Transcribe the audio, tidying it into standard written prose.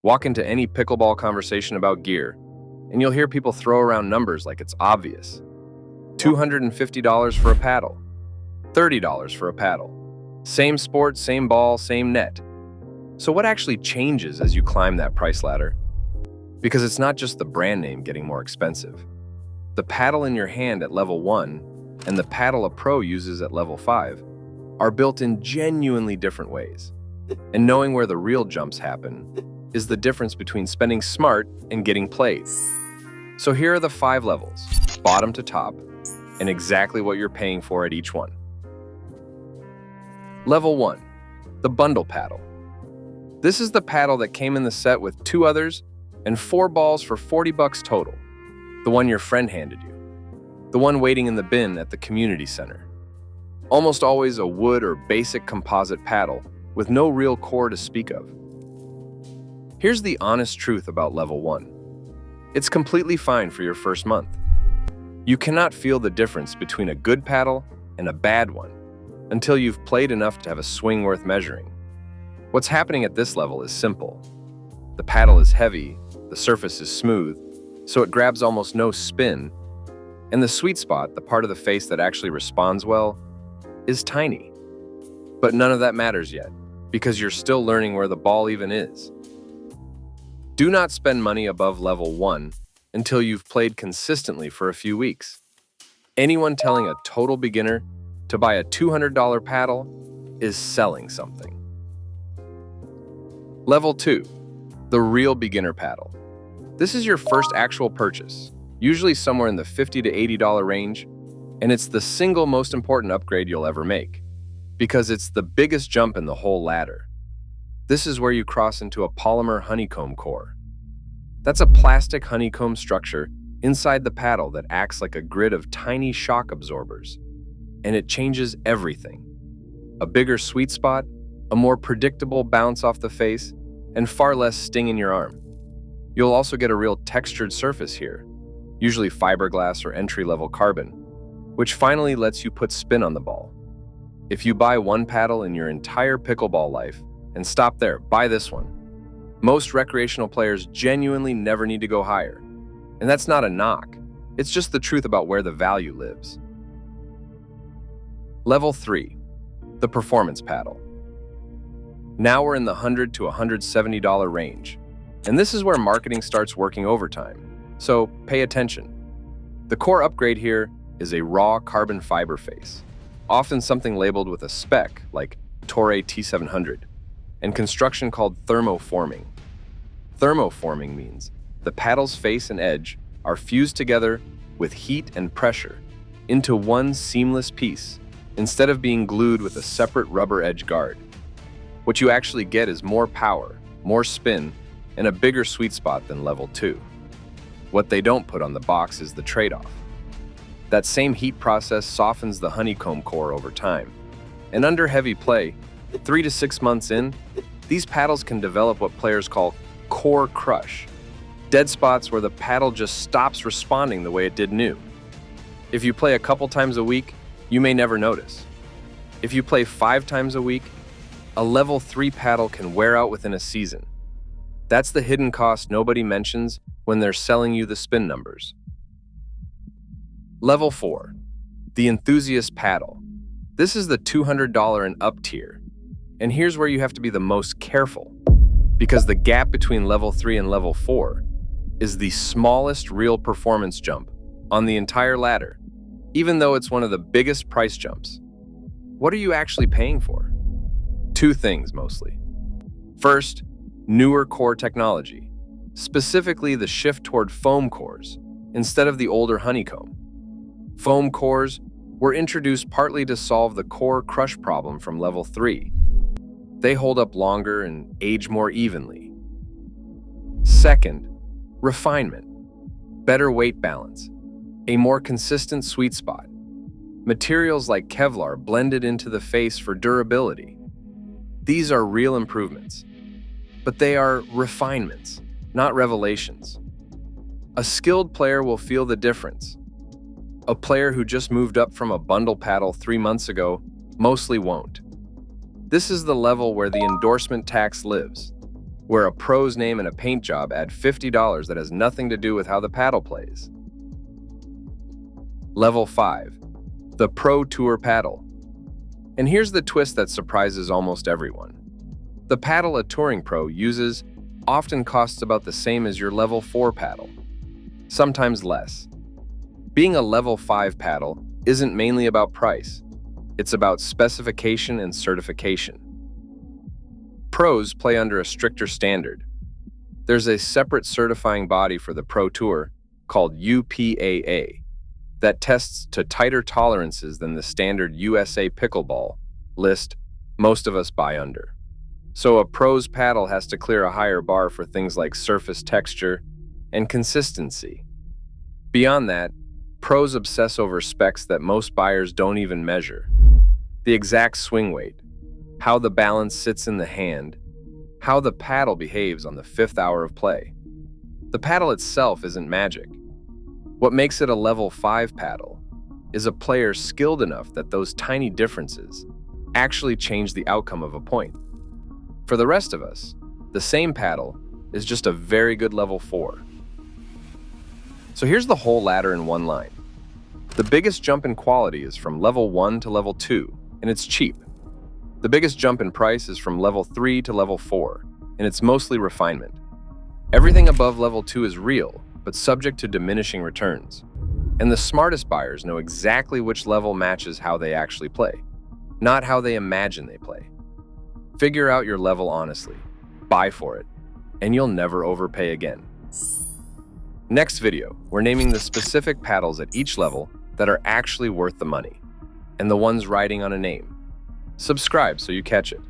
Walk into any pickleball conversation about gear, and you'll hear people throw around numbers like it's obvious. $250 for a paddle, $30 for a paddle. Same sport, same ball, same net. So what actually changes as you climb that price ladder? Because it's not just the brand name getting more expensive. The paddle in your hand at level 1 and the paddle a pro uses at level 5 are built in genuinely different ways. And knowing where the real jumps happen is the difference between spending smart and getting played. So here are the 5 levels, bottom to top, and exactly what you're paying for at each one. Level 1, the bundle paddle. This is the paddle that came in the set with 2 others and 4 balls for $40 total. The one your friend handed you. The one waiting in the bin at the community center. Almost always a wood or basic composite paddle with no real core to speak of. Here's the honest truth about level 1. It's completely fine for your first month. You cannot feel the difference between a good paddle and a bad one until you've played enough to have a swing worth measuring. What's happening at this level is simple. The paddle is heavy, the surface is smooth, so it grabs almost no spin, and the sweet spot, the part of the face that actually responds well, is tiny. But none of that matters yet, because you're still learning where the ball even is. Do not spend money above level 1 until you've played consistently for a few weeks. Anyone telling a total beginner to buy a $200 paddle is selling something. Level 2, the real beginner paddle. This is your first actual purchase, usually somewhere in the $50 to $80 range, and it's the single most important upgrade you'll ever make, because it's the biggest jump in the whole ladder. This is where you cross into a polymer honeycomb core. That's a plastic honeycomb structure inside the paddle that acts like a grid of tiny shock absorbers. And it changes everything. A bigger sweet spot, a more predictable bounce off the face, and far less sting in your arm. You'll also get a real textured surface here, usually fiberglass or entry-level carbon, which finally lets you put spin on the ball. If you buy one paddle in your entire pickleball life, and stop there, buy this one. Most recreational players genuinely never need to go higher. And that's not a knock. It's just the truth about where the value lives. Level 3, the performance paddle. Now we're in the $100 to $170 range. And this is where marketing starts working overtime. So pay attention. The core upgrade here is a raw carbon fiber face, often something labeled with a spec like Toray T700. And construction called thermoforming. Thermoforming means the paddle's face and edge are fused together with heat and pressure into one seamless piece instead of being glued with a separate rubber edge guard. What you actually get is more power, more spin, and a bigger sweet spot than level 2. What they don't put on the box is the trade-off. That same heat process softens the honeycomb core over time, and under heavy play, 3 to 6 months in, these paddles can develop what players call core crush, dead spots where the paddle just stops responding the way it did new. If you play a couple times a week, you may never notice. If you play 5 times a week, a level 3 paddle can wear out within a season. That's the hidden cost nobody mentions when they're selling you the spin numbers. Level 4, the enthusiast paddle. This is the $200 and up tier. And here's where you have to be the most careful, because the gap between level 3 and level 4 is the smallest real performance jump on the entire ladder, even though it's one of the biggest price jumps. What are you actually paying for? 2 things mostly. First, newer core technology, specifically the shift toward foam cores instead of the older honeycomb. Foam cores were introduced partly to solve the core crush problem from level 3. They hold up longer and age more evenly. Second, refinement, better weight balance, a more consistent sweet spot. Materials like Kevlar blended into the face for durability. These are real improvements, but they are refinements, not revelations. A skilled player will feel the difference. A player who just moved up from a bundle paddle 3 months ago mostly won't. This is the level where the endorsement tax lives. where a pro's name and a paint job add $50 that has nothing to do with how the paddle plays. Level 5. The Pro Tour Paddle. And here's the twist that surprises almost everyone. The paddle a touring pro uses often costs about the same as your level 4 paddle, sometimes less. Being a level 5 paddle isn't mainly about price. It's about specification and certification. Pros play under a stricter standard. There's a separate certifying body for the Pro Tour called UPAA that tests to tighter tolerances than the standard USA Pickleball list most of us buy under. So a pro's paddle has to clear a higher bar for things like surface texture and consistency. Beyond that, pros obsess over specs that most buyers don't even measure. The exact swing weight, how the balance sits in the hand, how the paddle behaves on the 5th hour of play. The paddle itself isn't magic. What makes it a level 5 paddle is a player skilled enough that those tiny differences actually change the outcome of a point. For the rest of us, the same paddle is just a very good level 4. So here's the whole ladder in one line. The biggest jump in quality is from level 1 to level 2, and it's cheap. The biggest jump in price is from level 3 to level 4, and it's mostly refinement. Everything above level 2 is real, but subject to diminishing returns. And the smartest buyers know exactly which level matches how they actually play, not how they imagine they play. Figure out your level honestly, buy for it, and you'll never overpay again. Next video, we're naming the specific paddles at each level that are actually worth the money, and the ones riding on a name. Subscribe so you catch it.